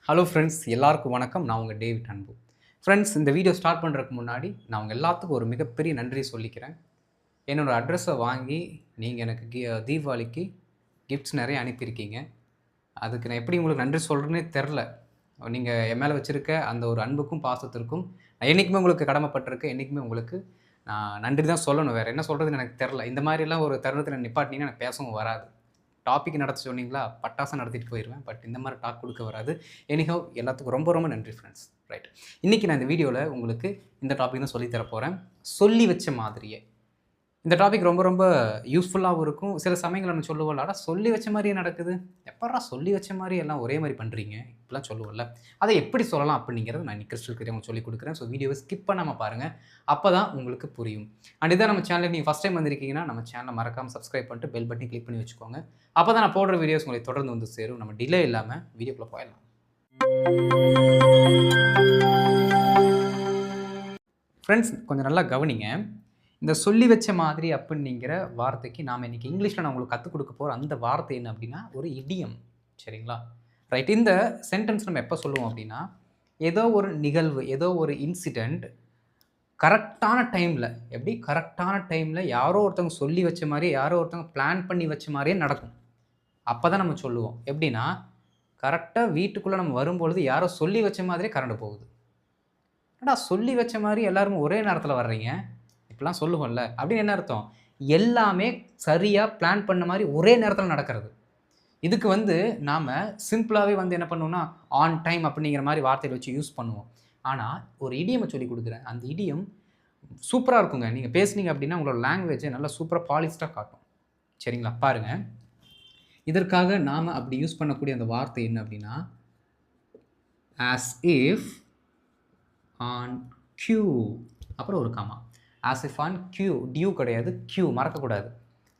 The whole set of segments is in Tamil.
ஹலோ ஃப்ரெண்ட்ஸ், எல்லாருக்கும் வணக்கம். நான் உங்கள் டேவிட் அன்பு. ஃப்ரெண்ட்ஸ், இந்த வீடியோ ஸ்டார்ட் பண்ணுறதுக்கு முன்னாடி நான் உங்கள் எல்லாத்துக்கும் ஒரு மிகப்பெரிய நன்றி சொல்லிக்கிறேன். என்னோடய அட்ரஸை வாங்கி நீங்கள் எனக்கு தீபாவளிக்கு கிஃப்ட்ஸ் நிறைய அனுப்பியிருக்கீங்க. அதுக்கு நான் எப்படி உங்களுக்கு நன்றி சொல்கிறேன்னே தெரில. நீங்கள் என் மேலே வச்சுருக்க அந்த ஒரு அன்புக்கும் பாசத்திற்கும் நான் என்றைக்குமே உங்களுக்கு கடமைப்பட்டிருக்கேன். என்றைக்குமே உங்களுக்கு நான் நன்றி தான் சொல்லணும். வேறு என்ன சொல்கிறதுன்னு எனக்கு தெரில. இந்த மாதிரிலாம் ஒரு தருணத்தில் நிப்பாட்டினீங்கன்னா எனக்கு பேசவும் வராது. டாபிக் நடத்த சொன்னீங்களா, பட்டாசம் நடத்திட்டு போயிடுவேன். பட் இந்த மாதிரி டாக் கொடுக்க வராது. எனிஹவ், எல்லாத்துக்கும் ரொம்ப ரொம்ப நன்றி ஃப்ரெண்ட்ஸ். ரைட். இன்றைக்கி நான் இந்த வீடியோவில் உங்களுக்கு இந்த டாபிக் தான் சொல்லித்தர போகிறேன். சொல்லி வச்ச மாதிரியே. இந்த டாபிக் ரொம்ப ரொம்ப யூஸ்ஃபுல்லாகவும் இருக்கும். சில சமயங்கள் நம்ம சொல்லுவோம்ல, அட சொல்லி வச்ச மாதிரியே நடக்குது, எப்பட்றா சொல்லி வச்ச மாதிரி எல்லாம் ஒரே மாதிரி பண்ணுறீங்க, இப்படிலாம் சொல்லுவோம்ல. அதை எப்படி சொல்லலாம் அப்படிங்கிறத நான் கிறிஸ்டல் கிளியராக உங்களுக்கு சொல்லிக் கொடுக்குறேன். ஸோ வீடியோவை ஸ்கிப் பண்ணாமல் பாருங்கள். அப்போ தான் உங்களுக்கு புரியும். அண்ட் இதான் நம்ம சேனலுக்கு நீங்கள் ஃபஸ்ட் டைம் வந்திருக்கீங்கன்னா நம்ம சேனலை மறக்காமல் சப்ஸ்கிரைப் பண்ணிட்டு பெல் பட்டன் கிளிக் பண்ணி வச்சுக்கோங்க. அப்போ தான் நான் போடுற வீடியோஸ் உங்களுக்கு தொடர்ந்து வந்து சேரும். நம்ம டிலே இல்லாமல் வீடியோக்குள்ளே போயிடலாம். ஃப்ரெண்ட்ஸ், கொஞ்சம் நல்லா கவனிங்க. இந்த சொல்லி வச்ச மாதிரி அப்படிங்கிற வார்த்தைக்கு நாம் இன்றைக்கி இங்கிலீஷில் நான் உங்களுக்கு கற்றுக் கொடுக்க போகிற அந்த வார்த்தை என்ன அப்படின்னா ஒரு இடியம். சரிங்களா? ரைட். இந்த சென்டென்ஸ் நம்ம எப்போ சொல்லுவோம் அப்படின்னா, ஏதோ ஒரு நிகழ்வு, ஏதோ ஒரு இன்சிடெண்ட் கரெக்டான டைமில், எப்படி கரெக்டான டைமில் யாரோ ஒருத்தவங்க சொல்லி வச்ச மாதிரி, யாரோ ஒருத்தவங்க பிளான் பண்ணி வச்ச மாதிரியே நடக்கும். அப்போ தான் நம்ம சொல்லுவோம். எப்படின்னா, கரெக்டாக வீட்டுக்குள்ளே நம்ம வரும்பொழுது யாரோ சொல்லி வச்ச மாதிரியே கரண்ட் போகுது. ஏடா சொல்லி வச்ச மாதிரி எல்லாருமே ஒரே நேரத்தில் வர்றீங்க, இப்படிலாம் சொல்லுவோம்ல, அப்படின்னு என்ன அர்த்தம்? எல்லாமே சரியாக பிளான் பண்ண மாதிரி ஒரே நேரத்தில் நடக்கிறது. இதுக்கு நாம் சிம்பிளாகவே என்ன பண்ணுவோம்னா, ஆன் டைம் அப்படிங்கிற மாதிரி வார்த்தையை வச்சு யூஸ் பண்ணுவோம். ஆனால் ஒரு இடியமை சொல்லி கொடுக்குறேன். அந்த இடியம் சூப்பராக இருக்குங்க. நீங்கள் பேசுனீங்க அப்படின்னா உங்களோட லாங்குவேஜை நல்லா சூப்பராக பாலிஷ்டாக காட்டும். சரிங்களா? பாருங்கள், இதற்காக நாம் அப்படி யூஸ் பண்ணக்கூடிய அந்த வார்த்தை என்ன அப்படின்னா, as if on cue, அப்புறம் ஒரு காமா. as if on cue, due கிடையாது, கியூ மறக்கக்கூடாது.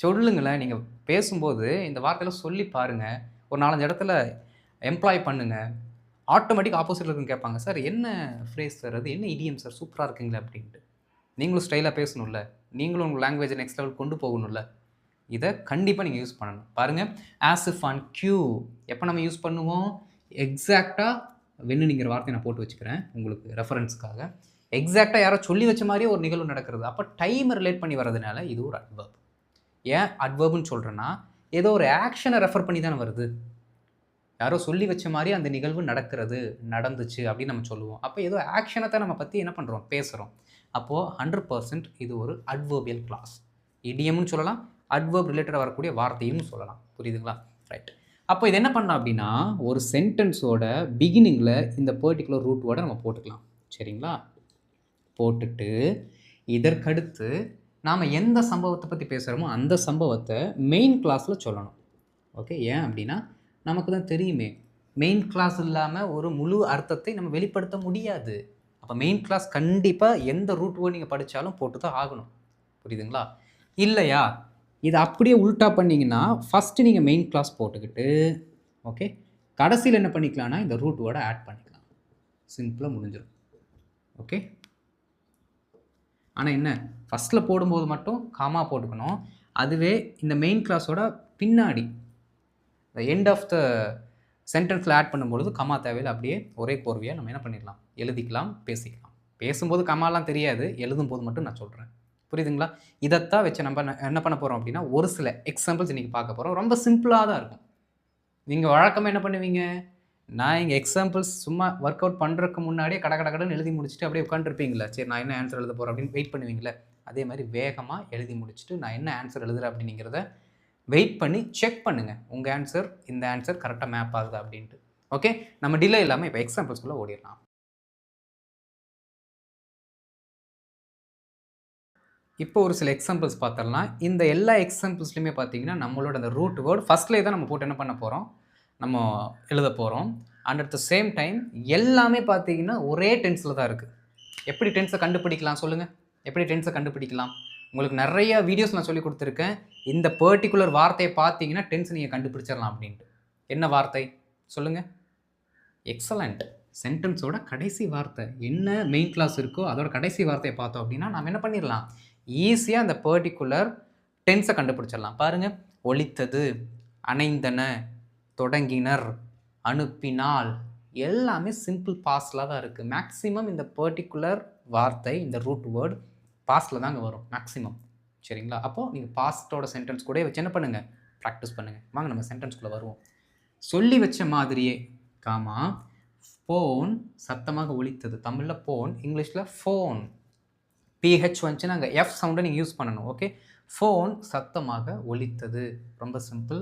சொல்லுங்களேன், நீங்கள் பேசும்போது இந்த வார்த்தையில் சொல்லி பாருங்கள். ஒரு 4-5 இடத்துல எம்ப்ளாய் பண்ணுங்கள். ஆட்டோமேட்டிக் ஆப்போசிட்டில் இருக்குன்னு கேட்பாங்க, சார் என்ன ஃப்ரேஸ் சார், அது என்ன இடியம் சார், சூப்பராக இருக்குங்களே அப்படின்ட்டு. நீங்களும் ஸ்டைலாக பேசணும்ல, நீங்களும் உங்கள் லாங்குவேஜை நெக்ஸ்ட் லெவல் கொண்டு போகணும்ல, இதை கண்டிப்பாக நீங்கள் யூஸ் பண்ணணும். பாருங்கள், as if on cue எப்போ நம்ம யூஸ் பண்ணுவோம்? எக்ஸாக்டாக வென்னுங்கிற வார்த்தையை நான் போட்டு வச்சுக்கிறேன் உங்களுக்கு ரெஃபரன்ஸுக்காக. எக்ஸாக்டாக யாரோ சொல்லி வச்ச மாதிரியே ஒரு நிகழ்வு நடக்கிறது. அப்போ டைமை ரிலேட் பண்ணி வர்றதுனால இது ஒரு அட்வர்ப். ஏன் அட்வர்ப்னு சொல்கிறேன்னா, ஏதோ ஒரு ஆக்ஷனை ரெஃபர் பண்ணி தானே வருது. யாரோ சொல்லி வச்ச மாதிரி அந்த நிகழ்வு நடக்கிறது, நடந்துச்சு அப்படின்னு நம்ம சொல்லுவோம். அப்போ ஏதோ ஆக்ஷனை தான் நம்ம பற்றி என்ன பண்ணுறோம், பேசுகிறோம். அப்போது 100% இது ஒரு அட்வர்பியல் கிளாஸ். இடியம்னு சொல்லலாம், அட்வர்ப் ரிலேட்டடாக வரக்கூடிய வார்த்தையும் சொல்லலாம். புரியுதுங்களா? ரைட். அப்போ இது என்ன பண்ணலாம் அப்படின்னா, ஒரு சென்டென்ஸோட பிகினிங்கில் இந்த பர்டிகுலர் ரூட் வேர்டை நம்ம போட்டுக்கலாம். சரிங்களா? போட்டுட்டு இதற்கடுத்து நாம் எந்த சம்பவத்தை பற்றி பேசுகிறோமோ அந்த சம்பவத்தை மெயின் கிளாஸில் சொல்லணும். ஓகே? ஏன் அப்படின்னா, நமக்கு தான் தெரியுமே, மெயின் கிளாஸ் இல்லாமல் ஒரு முழு அர்த்தத்தை நம்ம வெளிப்படுத்த முடியாது. அப்போ மெயின் கிளாஸ் கண்டிப்பாக எந்த ரூட் வேர்டு நீங்கள் படித்தாலும் போட்டு தான் ஆகணும். புரியுதுங்களா? இல்லையா, இதை அப்படியே உல்ட்டா பண்ணிங்கன்னா, ஃபஸ்ட்டு நீங்கள் மெயின் கிளாஸ் போட்டுக்கிட்டு, ஓகே, கடைசியில் என்ன பண்ணிக்கலாம்னா இந்த ரூட் வேர்டை ஆட் பண்ணிக்கலாம். சிம்பிளாக முடிஞ்சிடும். ஓகே? ஆனால் என்ன, ஃபஸ்ட்டில் போடும்போது மட்டும் காமா போட்டுக்கணும். அதுவே இந்த மெயின் கிளாஸோட பின்னாடி த எண்ட் ஆஃப் த சென்டென்ஸில் ஆட் பண்ணும்பொழுது கமா தேவையில்லை, அப்படியே ஒரே கோர்வையாக நம்ம என்ன பண்ணிடலாம், எழுதிக்கலாம், பேசிக்கலாம். பேசும்போது கமாலாம் தெரியாது, எழுதும்போது மட்டும் நான் சொல்கிறேன். புரியுதுங்களா? இதைத்தான் வச்சு நம்ம என்ன பண்ண போகிறோம் அப்படின்னா, ஒரு சில எக்ஸாம்பிள்ஸ் இன்றைக்கி பார்க்க போகிறோம். ரொம்ப சிம்பிளாக தான் இருக்கும். நீங்கள் வழக்கமாக என்ன பண்ணுவீங்க, நான் இங்கே எக்ஸாம்பிள்ஸ் சும்மா ஒர்க் அவுட் பண்ணுறதுக்கு முன்னாடியே கடன்னு எழுதி முடிச்சுட்டு அப்படியே உட்காந்துருப்பீங்களா, சரி நான் என்ன ஆன்சர் எழுத போகிறேன் அப்படின்னு வெயிட் பண்ணுவீங்களே, அதே மாதிரி வேகமாக எழுதி முடிச்சுட்டு நான் என்ன ஆன்சர் எழுதுகிறேன் அப்படிங்கிறத வெயிட் பண்ணி செக் பண்ணுங்கள். உங்கள் ஆன்சர் இந்த ஆன்சர் கரெக்டாக மேப் ஆகுதா அப்படின்ட்டு. ஓகே? நம்ம டிலே இல்லாமல் இப்போ எக்ஸாம்பிள்ஸ்குள்ளே ஓடிடலாம். இப்போ ஒரு சில எக்ஸாம்பிள்ஸ் பார்த்துடலாம். இந்த எல்லா எக்ஸாம்பிள்ஸ்லையுமே பார்த்தீங்கன்னா, நம்மளோட அந்த ரூட் வேர்டு ஃபஸ்ட்லேயே தான் நம்ம போட்டு என்ன பண்ண போகிறோம், நம்ம எழுத போகிறோம். And at the same time எல்லாமே பார்த்தீங்கன்னா ஒரே டென்ஸில் தான் இருக்குது. எப்படி டென்ஸை கண்டுபிடிக்கலாம் சொல்லுங்கள்? எப்படி டென்ஸை கண்டுபிடிக்கலாம்? உங்களுக்கு நிறைய வீடியோஸ் நான் சொல்லி கொடுத்துருக்கேன். இந்த பர்டிகுலர் வார்த்தையை பார்த்தீங்கன்னா டென்ஸ் நீங்கள் கண்டுபிடிச்சிடலாம் அப்படின்ட்டு. என்ன வார்த்தை சொல்லுங்கள்? எக்ஸலண்ட். சென்டென்ஸோட கடைசி வார்த்தை என்ன மெயின் கிளாஸ் இருக்கோ அதோட கடைசி வார்த்தையை பார்த்தோம் அப்படின்னா நாம் என்ன பண்ணிடலாம், ஈஸியாக அந்த பர்டிகுலர் டென்ஸை கண்டுபிடிச்சிடலாம். பாருங்கள், ஒலித்தது, அணைந்தன, தொடங்கினர், அனுப்பினால், எல்லாமே சிம்பிள் பாஸ்டில் தான் இருக்குது. மேக்ஸிமம் இந்த பர்டிகுலர் வார்த்தை, இந்த ரூட் வேர்ட் பாஸ்டில் தாங்க வரும் மேக்ஸிமம். சரிங்களா? அப்போது நீங்கள் பாஸ்டோட சென்டென்ஸ் கூட வச்சு என்ன பண்ணுங்கள், ப்ராக்டிஸ் பண்ணுங்கள். வாங்க நம்ம சென்டென்ஸ்குள்ளே வருவோம். சொல்லி வச்ச மாதிரியே, காமா, ஃபோன் சத்தமாக ஒலித்தது. தமிழில் ஃபோன், இங்கிலீஷில் ஃபோன். பிஹெச் வந்துச்சுன்னா அங்கே எஃப் சவுண்டை நீங்கள் யூஸ் பண்ணணும். ஓகே, ஃபோன் சத்தமாக ஒலித்தது. ரொம்ப simple.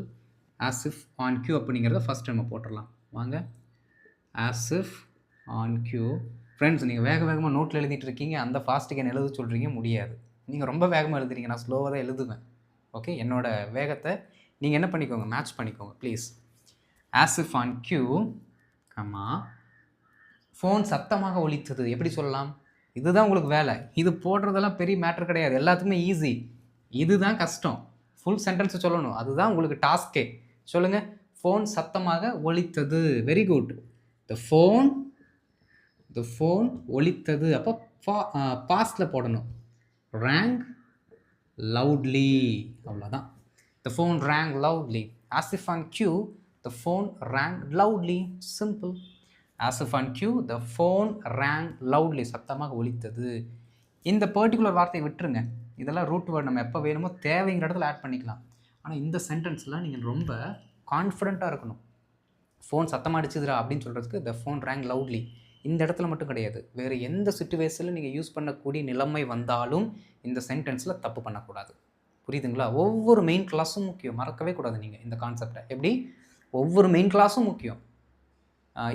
As if on cue அப்படிங்கிறத ஃபஸ்ட் நம்ம போட்டுடலாம். வாங்க, as if on cue. Friends, நீங்கள் வேகமாக நோட்டில் எழுதிட்டு இருக்கீங்க, அந்த ஃபாஸ்ட்டுக்கு என்ன எழுத சொல்கிறீங்க? முடியாது. நீங்கள் ரொம்ப வேகமாக எழுதுறீங்க, நான் ஸ்லோவாக தான் எழுதுவேன். ஓகே, என்னோடய வேகத்தை நீங்கள் என்ன பண்ணிக்கோங்க, மேட்ச் பண்ணிக்கோங்க please. As if on cue, comma, phone சத்தமாக ஒலித்தது. எப்படி சொல்லலாம்? இதுதான் உங்களுக்கு வேலை. இது போடுறதெல்லாம் பெரிய மேட்டர் கிடையாது, எல்லாத்துக்குமே ஈஸி. இதுதான் கஷ்டம், ஃபுல் சென்டென்ஸை சொல்லணும். அதுதான் உங்களுக்கு டாஸ்கே. சொல்லுங்கள், ஃபோன் சத்தமாக ஒலித்தது. Very good. த ஃபோன் ஒலித்தது. அப்போ பாஸ்டில் போடணும். rang loudly. அவ்வளோதான். The phone rang loudly. As if on cue, the phone rang loudly. Simple. As if on cue, the phone rang loudly. சத்தமாக ஒலித்தது. இந்த பர்டிகுலர் வார்த்தையை விட்டுருங்க. இதெல்லாம் ரூட் வேர்ட் நம்ம எப்போ வேணுமோ தேவைங்கிற இடத்துல ஆட் பண்ணிக்கலாம். ஆனால் இந்த சென்டென்ஸில் நீங்கள் ரொம்ப கான்ஃபிடென்ட்டாக இருக்கணும். ஃபோன் சத்தமாக அடிச்சுதுரா அப்படின்னு சொல்கிறதுக்கு த ஃபோன் ரேங் லவுட்லி. இந்த இடத்துல மட்டும் கிடையாது, வேறு எந்த சிச்சுவேஷனில் நீங்கள் யூஸ் பண்ணக்கூடிய நிலைமை வந்தாலும் இந்த சென்டென்ஸில் தப்பு பண்ணக்கூடாது. புரியுதுங்களா? ஒவ்வொரு மெயின் கிளாஸும் முக்கியம், மறக்கவே கூடாது நீங்கள் இந்த கான்செப்டை. எப்படி? ஒவ்வொரு மெயின் கிளாஸும் முக்கியம்,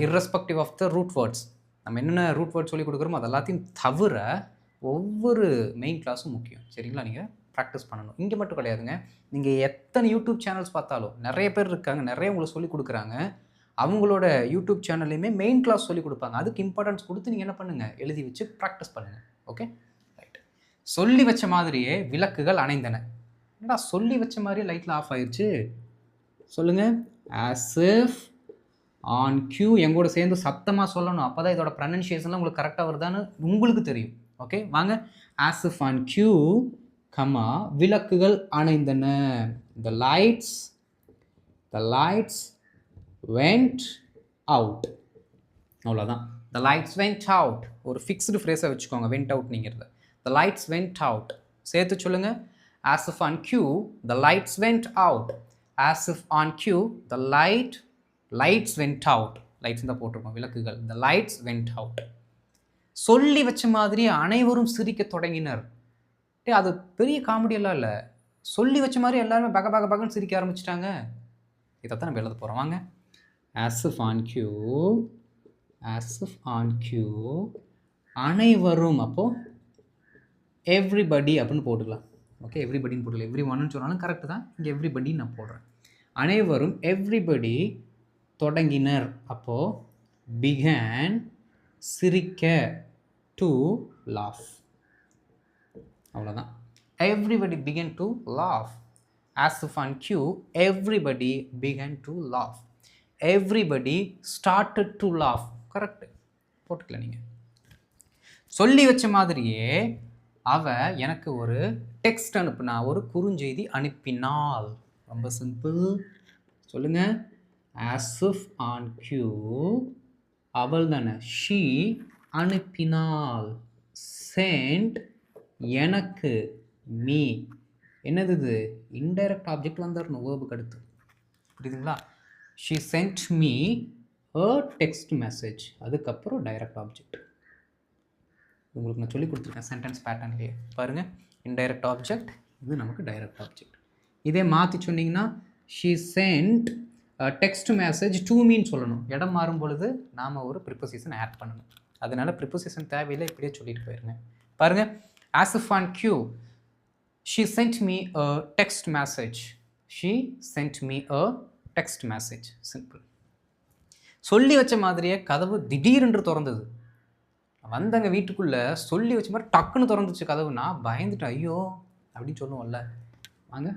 irrespective of the root words. நம்ம என்னென்ன ரூட் வேர்ட்ஸ் சொல்லி கொடுக்குறோமோ அது எல்லாத்தையும் தவிர ஒவ்வொரு மெயின் கிளாஸும் முக்கியம். சரிங்களா? நீங்கள் ப்ராக்டிஸ் பண்ணணும். இங்கே மட்டும் கிடையாதுங்க, நீங்கள் எத்தனை யூடியூப் சேனல்ஸ் பார்த்தாலும் நிறைய பேர் இருக்காங்க, நிறைய உங்களுக்கு சொல்லி கொடுக்குறாங்க. அவங்களோட யூடியூப் சேனல்லையுமே மெயின் கிளாஸ் சொல்லி கொடுப்பாங்க. அதுக்கு இம்பார்ட்டன்ஸ் கொடுத்து நீங்கள் என்ன பண்ணுங்கள், எழுதி வச்சு ப்ராக்டிஸ் பண்ணுங்கள். Okay, right. சொல்லி வச்ச மாதிரியே விளக்குகள் அணைந்தன. என்னடா சொல்லி வச்ச மாதிரியே லைட்டில் ஆஃப் ஆயிடுச்சு? சொல்லுங்கள், ஆஸ் இஃப் ஆன் கியூ. எங்கூட சேர்ந்து சத்தமாக சொல்லணும், அப்போ தான் இதோட ப்ரனன்சியேஷன்லாம் உங்களுக்கு கரெக்டாக வருதான்னு உங்களுக்கு தெரியும். ஓகே, வாங்க. As if on cue, comma, விளக்குகள் அணைந்தன. The lights went out. அவ்வளோதான். The lights went out. ஒரு ஃபிக்ஸ்டு ஃப்ரேஸை வச்சுக்கோங்க, went out நீங்கிறது. The lights went out. சேர்த்து சொல்லுங்க. As if on cue, the lights went out. As if on cue, the lights went out. Lights தான் போட்டிருக்கோம், விளக்குகள். The lights went out. சொல்லி வச்ச மாதிரி அனைவரும் சிரிக்க தொடங்கினர். அது பெரிய காமெடியெல்லாம் இல்லை, சொல்லி வச்ச மாதிரி எல்லாருமே பகன்னு சிரிக்க ஆரம்பிச்சிட்டாங்க. இதைத்தான் நம்ம எழுத போகிறோம். வாங்க. as if on cue, அனைவரும். அப்போது எவ்ரிபடி அப்படின்னு போட்டுக்கலாம். ஓகே, எவ்ரிபடின்னு போட்டுக்கலாம். எவ்ரி ஒன்னு சொன்னாலும் கரெக்டு தான், இங்கே எவ்ரிபடி நான் போடுறேன். அனைவரும் எவ்ரிபடி தொடங்கினர். அப்போது began சிரிக்க, to laugh. அவ்வளோதான். Everybody began to laugh. As if on cue, everybody began to laugh. Everybody started to laugh. Correct, போட்டுக்கல நீங்கள். சொல்லி வச்ச மாதிரியே அவ எனக்கு ஒரு டெக்ஸ்ட் அனுப்புனா, ஒரு குறுஞ்செய்தி அனுப்பினாள். ரொம்ப சிம்பிள். சொல்லுங்க. As if on cue, அவள் தானே, she அனுப்பினாள். Sent எனக்கு, மீ. என்னது இது? இன்டைரக்ட் ஆப்ஜெக்ட் வந்துடணும் வேர்புக்கு அடுத்து. புரியுதுங்களா? She send me a text message, அதுக்கப்புறம் டைரக்ட் ஆப்ஜெக்ட். உங்களுக்கு நான் சொல்லி கொடுத்துருக்கேன் சென்டென்ஸ் பேட்டர்ன்லேயே பாருங்கள். இன்டைரக்ட் ஆப்ஜெக்ட், இது நமக்கு டைரக்ட் ஆப்ஜெக்ட். இதே மாற்றி சொன்னீங்கன்னா she sent text message to மீன்னு சொல்லணும். இடம் மாறும் பொழுது நாம் ஒரு ப்ரிப்போசிஷன் ஆட் பண்ணணும். அதனால ப்ரிப்போசிஷன் தேவையில்லை, இப்படியே சொல்லிட்டு போயிருங்க. பாருங்கள். As if on cue, she sent me a text message. She sent me a text message. Simple. சொல்லி வச்ச மாதிரியே கதவு திடீரென்று திறந்தது. வந்தங்க வீட்டுக்குள்ளே சொல்லி வச்ச மாதிரி டக்குன்னு திறந்துச்சு கதவு. நான் பயந்துட்டேன், ஐயோ அப்படின்னு சொல்லுவோம்ல. வாங்க.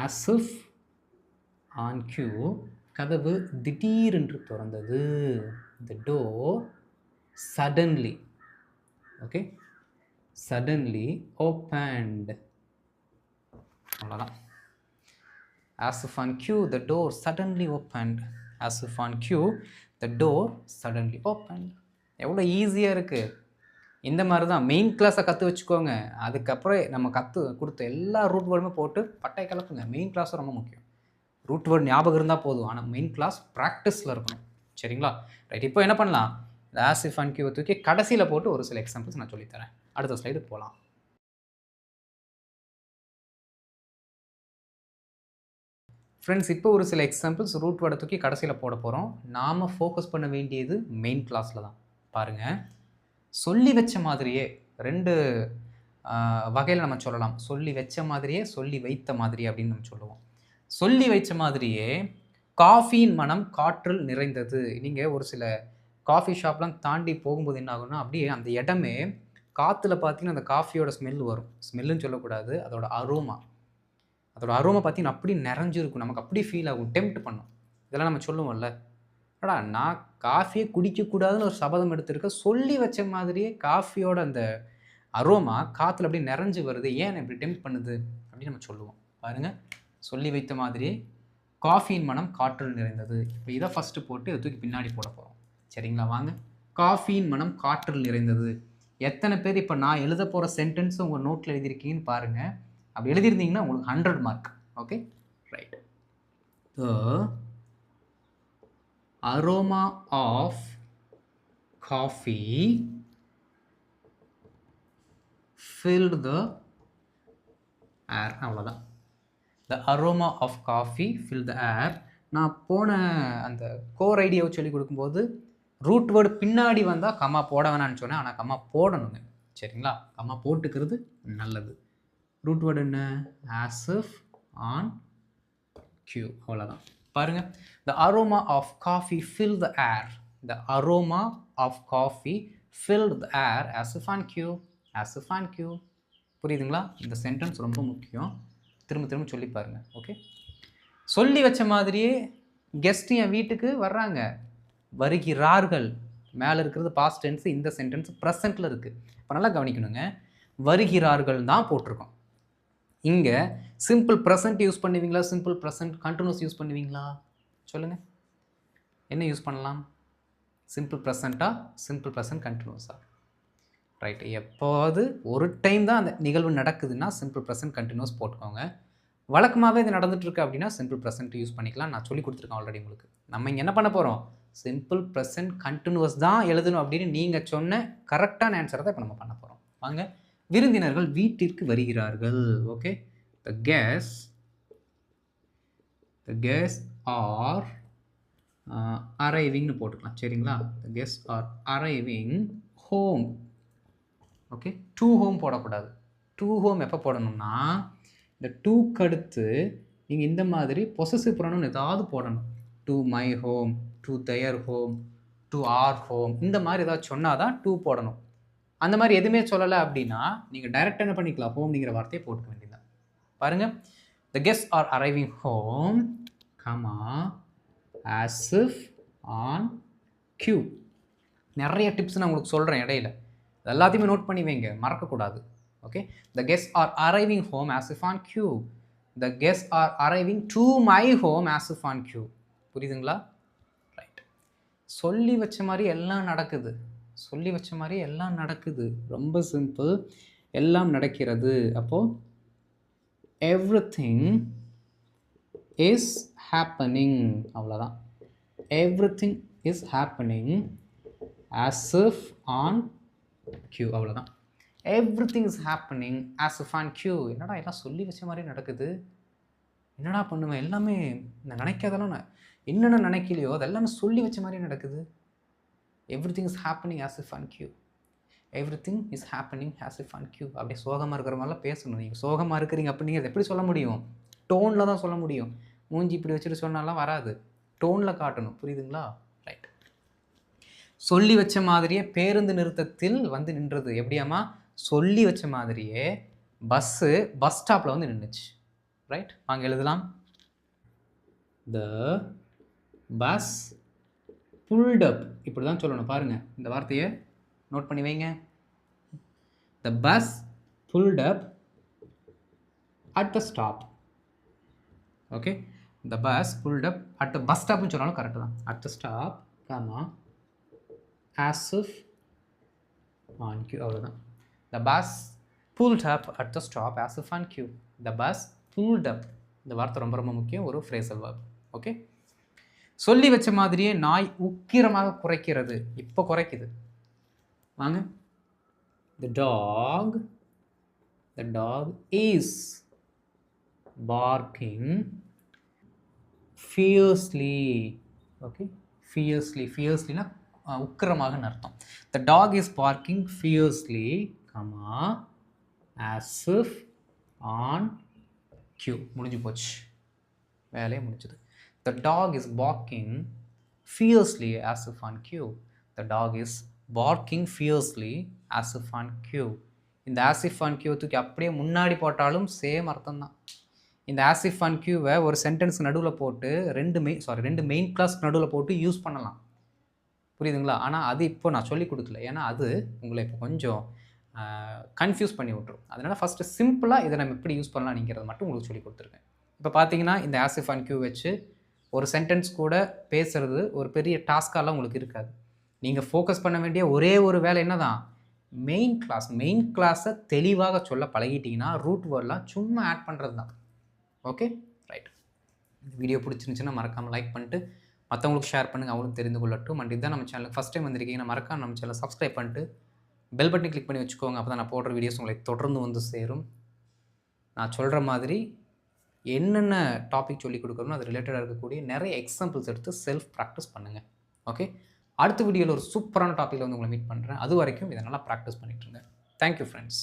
As if on cue, கதவு திடீரென்று திறந்தது. The door suddenly, okay, suddenly opened. அவ்வளோதான். As if on cue, the door suddenly opened. as if on cue the door suddenly opened. எவ்வளோ ஈஸியாக இருக்குது. இந்த மாதிரி தான் மெயின் கிளாஸை கற்று வச்சுக்கோங்க. அதுக்கப்புறம் நம்ம கற்று கொடுத்த எல்லா ரூட் வேர்டுமே போட்டு பட்டை கலப்புங்க. மெயின் கிளாஸும் ரொம்ப முக்கியம். ரூட் வேர்டு ஞாபகம் இருந்தால் போதும், ஆனால் மெயின் கிளாஸ் ப்ராக்டிஸில் இருக்கணும். சரிங்களா? ரைட், இப்போ என்ன பண்ணலாம், இந்த as if and cue தூக்கி கடைசியில் போட்டு ஒரு சில எக்ஸாம்பிள்ஸ் நான் சொல்லித்தரேன். அடுத்த ஸ்லைடுக்கு போகலாம். ஃப்ரெண்ட்ஸ், இப்போ ஒரு சில எக்ஸாம்பிள்ஸ் ரூட் வேர்டை தூக்கி கடைசியில் போட போகிறோம். நாம் ஃபோக்கஸ் பண்ண வேண்டியது மெயின் கிளாஸில் தான். பாருங்கள், சொல்லி வச்ச மாதிரியே 2 வகையில் நம்ம சொல்லலாம். சொல்லி வச்ச மாதிரியே, சொல்லி வைத்த மாதிரி அப்படின்னு நம்ம சொல்லுவோம். சொல்லி வைச்ச மாதிரியே காஃபியின் மனம் காற்றில் நிறைந்தது. நீங்கள் ஒரு சில காஃபி ஷாப்லாம் தாண்டி போகும்போது என்ன ஆகும்னா, அப்படியே அந்த இடமே காற்றுல பார்த்தீங்கன்னா அந்த காஃபியோட ஸ்மெல் வரும். ஸ்மெல்லுன்னு சொல்லக்கூடாது, அதோட அரோமா. அதோட அரோமா பார்த்தீங்கன்னா அப்படி நிறைஞ்சிருக்கும். நமக்கு அப்படி ஃபீல் ஆகும், டெம்ப்ட் பண்ணும். இதெல்லாம் நம்ம சொல்லுவோம்ல, அடா நான் காஃபியே குடிக்கக்கூடாதுன்னு ஒரு சபதம் எடுத்திருக்க, சொல்லி வச்ச மாதிரியே காஃபியோட அந்த அரோமா காற்றுல அப்படியே நிறைஞ்சு வருது, ஏன் இப்படி டெம்ப்ட் பண்ணுது அப்படின்னு நம்ம சொல்லுவோம். பாருங்கள், சொல்லி வைத்த மாதிரியே காஃபியின் மனம் காற்றில் நிறைந்தது. இப்போ இதை ஃபஸ்ட்டு போட்டு இதை தூக்கி பின்னாடி போட போகிறோம். சரிங்களா? வாங்க, காஃபியின் மனம் காற்றில் நிறைந்தது. எத்தனை பேர் இப்போ நான் எழுத போகிற சென்டென்ஸும் உங்கள் நோட்டில் எழுதியிருக்கீங்கன்னு பாருங்கள். அப்படி எழுதியிருந்தீங்கன்னா உங்களுக்கு 100 mark. Okay, right. The aroma of coffee filled the air. அவ்வளோதான். The aroma of coffee filled the air. நான் போன அந்த கோர் ஐடியாவை சொல்லி கொடுக்கும்போது ரூட் வேர்டு பின்னாடி வந்தால் கம்மா போட வேணான்னு சொன்னேன், ஆனால் கம்மா போடணுங்க. சரிங்களா? கம்மா போட்டுக்கிறது நல்லது. ரூட் வேர்டு என்ன? as if on cue. அவ்வளோதான். பாருங்கள், the aroma of coffee filled the air. The aroma of coffee filled the air as if on cue. as if on cue. புரியுதுங்களா? இந்த சென்டென்ஸ் ரொம்ப முக்கியம், திரும்ப திரும்ப சொல்லி பாருங்கள். ஓகே, சொல்லி வச்ச மாதிரியே கெஸ்ட் என் வீட்டுக்கு வர்றாங்க, வருகிறார்கள். மேலே இருக்கிறது பாஸ்ட் டென்ஸ், இந்த சென்டென்ஸ் ப்ரெசண்ட்டில் இருக்குது. இப்போ நல்லா கவனிக்கணுங்க, வருகிறார்கள் தான் போட்டிருக்கோம். இங்கே சிம்பிள் ப்ரெசன்ட் யூஸ் பண்ணுவீங்களா, சிம்பிள் ப்ரெசன்ட் கண்டினியூஸ் யூஸ் பண்ணுவீங்களா? சொல்லுங்கள், என்ன யூஸ் பண்ணலாம்? சிம்பிள் ப்ரெசண்ட்டா, சிம்பிள் ப்ரெசன்ட் கண்டினியூஸா? ரைட், எப்போது ஒரு டைம் தான் அந்த நிகழ்வு நடக்குதுன்னா சிம்பிள் ப்ரெசன்ட் கண்டினியூஸ் போட்டுக்கோங்க. வழக்கமாகவே இது நடந்துகிட்ருக்கு அப்படின்னா சிம்பிள் ப்ரெசன்ட் யூஸ் பண்ணிக்கலாம். நான் சொல்லி கொடுத்துருக்கேன் ஆல்ரெடி உங்களுக்கு. நம்ம இங்கே என்ன பண்ண போகிறோம், சிம்பிள் ப்ரெசன்ட் கண்டினியூஸ் தான் எழுதணும் அப்படின்னு நீங்கள் சொன்ன கரெக்டான ஆன்சரை தான் இப்போ நம்ம பண்ண போகிறோம். வாங்க, விருந்தினர்கள் வீட்டிற்கு வருகிறார்கள். ஓகே, the guests are arrivingனு போட்டுக்கலாம். சரிங்களா? the guests are arriving home. Okay, to home போடக்கூடாது. to home எப்போ போடணும்னா, இந்த டூக்கு அடுத்து நீங்கள் இந்த மாதிரி பொசசிவ் ப்ரொனவுன் ஏதாவது போடணும். to my home, to their home, to our home, இந்த மாதிரி ஏதாவது சொன்னால் தான் to போடணும். அந்த மாதிரி எதுவுமே சொல்லலை அப்படின்னா நீங்கள் டைரெக்டாக என்ன பண்ணிக்கலாம், ஹோம்ங்கிற வார்த்தையை போட்டுக்க வேண்டியதான். பாருங்கள், the guests are arriving home, as if on cue. நிறைய டிப்ஸ் நான் உங்களுக்கு சொல்கிறேன் இடையில, எல்லாத்தையுமே நோட் பண்ணி வைங்க, மறக்கக்கூடாது. Okay, the guests are arriving home as if on cue. the guests are arriving to my home as if on cue. புரியுதுங்களா? ரைட், சொல்லி வச்ச மாதிரி எல்லாம் நடக்குது. சொல்லி வச்ச மாதிரி எல்லாம் நடக்குது, ரொம்ப சிம்பிள். எல்லாம் நடக்கிறது. அப்போது எவ்ரிதிங் இஸ் ஹேப்பனிங். அவ்வளோதான். Everything is happening as if on cue. அவ்வளோதான். Everything is happening as if on cue. என்னடா எல்லாம் சொல்லி வச்ச மாதிரி நடக்குது, என்னடா பண்ணுவேன், எல்லாமே நான் நினைக்காதெல்லாம் நான் என்னென்ன நினைக்கலையோ அதெல்லாமே சொல்லி வச்ச மாதிரி நடக்குது. Everything is happening as if on cue. Everything is happening as if on cue. அப்படியே சோகமாக இருக்கிற மாதிரிலாம் பேசணும். நீங்கள் சோகமாக இருக்கிறீங்க அப்படிங்கிறது எப்படி சொல்ல முடியும்? டோனில் தான் சொல்ல முடியும். மூஞ்சி இப்படி வச்சுட்டு சொன்னாலாம் வராது, டோனில் காட்டணும். புரியுதுங்களா? ரைட். சொல்லி வச்ச மாதிரியே பேருந்து நிறுத்தத்தில் வந்து நின்றது. எப்படியாமா? சொல்லி வச்ச மாதிரியே பஸ்ஸு பஸ் ஸ்டாப்பில் வந்து நின்றுச்சு. ரைட், வாங்க எழுதலாம். The bus pulled up. இப்படி தான் சொல்லணும். பாருங்கள், இந்த வார்த்தையை நோட் பண்ணி வைங்க. The bus pulled up at the stop. Okay, the bus pulled up at the பஸ் ஸ்டாப்னு சொன்னாலும் கரெக்டு தான். At the stop comma as if on queue, அவ்வளோதான். The bus pulled up at the stop as if on queue. The bus pulled up, இந்த வார்த்தை ரொம்ப ரொம்ப முக்கியம், ஒரு ஃப்ரேசல் verb. ஓகே, சொல்லி வச்ச மாதிரியே நாய் உக்கிரமாக குறைக்கிறது. இப்போ குறைக்குது. வாங்க. The dog is barking fiercely. Okay, ஃபியர்ஸ்லினா உக்கிரமாக அர்த்தம். The dog is barking fiercely, as if on cue. முடிஞ்சு போச்சு, வேலையே முடிஞ்சது. The dog is barking fiercely as if on cue. The dog is barking fiercely as if on cue. இந்த as if on cue தூக்கி அப்படியே முன்னாடி போட்டாலும் சேம் அர்த்தம் தான். இந்த as if on cueவை ஒரு சென்டென்ஸ் நடுவில் போட்டு ரெண்டு மெயின் கிளாஸ்க்கு நடுவில் போட்டு யூஸ் பண்ணலாம், புரியுதுங்களா? ஆனால் அது இப்போ நான் சொல்லிக் கொடுக்கல, ஏன்னா அது உங்களை இப்போ கொஞ்சம் கன்ஃபியூஸ் பண்ணி விட்டுரும். அதனால் ஃபஸ்ட்டு சிம்பிளாக இதை நம்ம எப்படி யூஸ் பண்ணலாம்ங்கிறத மட்டும் உங்களுக்கு சொல்லி கொடுத்துருக்கேன். இப்போ பார்த்தீங்கன்னா இந்த as if on cue வச்சு ஒரு சென்டென்ஸ் கூட பேசுகிறது ஒரு பெரிய டாஸ்காலாம் உங்களுக்கு இருக்காது. நீங்கள் ஃபோக்கஸ் பண்ண வேண்டிய ஒரே ஒரு வேலை என்ன தான், மெயின் கிளாஸை தெளிவாக சொல்ல பழகிட்டிங்கன்னா ரூட் வேர்ட்லாம் சும்மா ஆட் பண்ணுறது தான். Okay, right. இந்த வீடியோ பிடிச்சிருந்துச்சுன்னா மறக்காமல் லைக் பண்ணிட்டு மற்றவங்களுக்கு ஷேர் பண்ணுங்கள், அவங்களும் தெரிந்து கொள்ளட்டும். அண்ட் இதுதான் நம்ம சேனலுக்கு ஃபஸ்ட் டைம் வந்திருக்கீங்கன்னா மறக்காம நம்ம சேனலை சப்ஸ்கிரைப் பண்ணிட்டு பெல் பட்டனை கிளிக் பண்ணி வச்சுக்கோங்க. அப்போ தான் நான் போடுற வீடியோஸ் உங்களை தொடர்ந்து வந்து சேரும். நான் சொல்கிற மாதிரி என்னென்ன டாபிக் சொல்லிக் கொடுக்குறோமோ அது ரிலேட்டடாக இருக்கக்கூடிய நிறைய எக்ஸாம்பிள்ஸ் எடுத்து செல்ஃப் ப்ராக்டிஸ் பண்ணுங்கள். ஓகே, அடுத்த வீடியோவில் ஒரு சூப்பரான டாப்பிக்கில் வந்து உங்களை மீட் பண்ணுறேன். அது வரைக்கும் இதை நல்லா ப்ராக்டிஸ் பண்ணிட்டுருங்க. Thank you friends.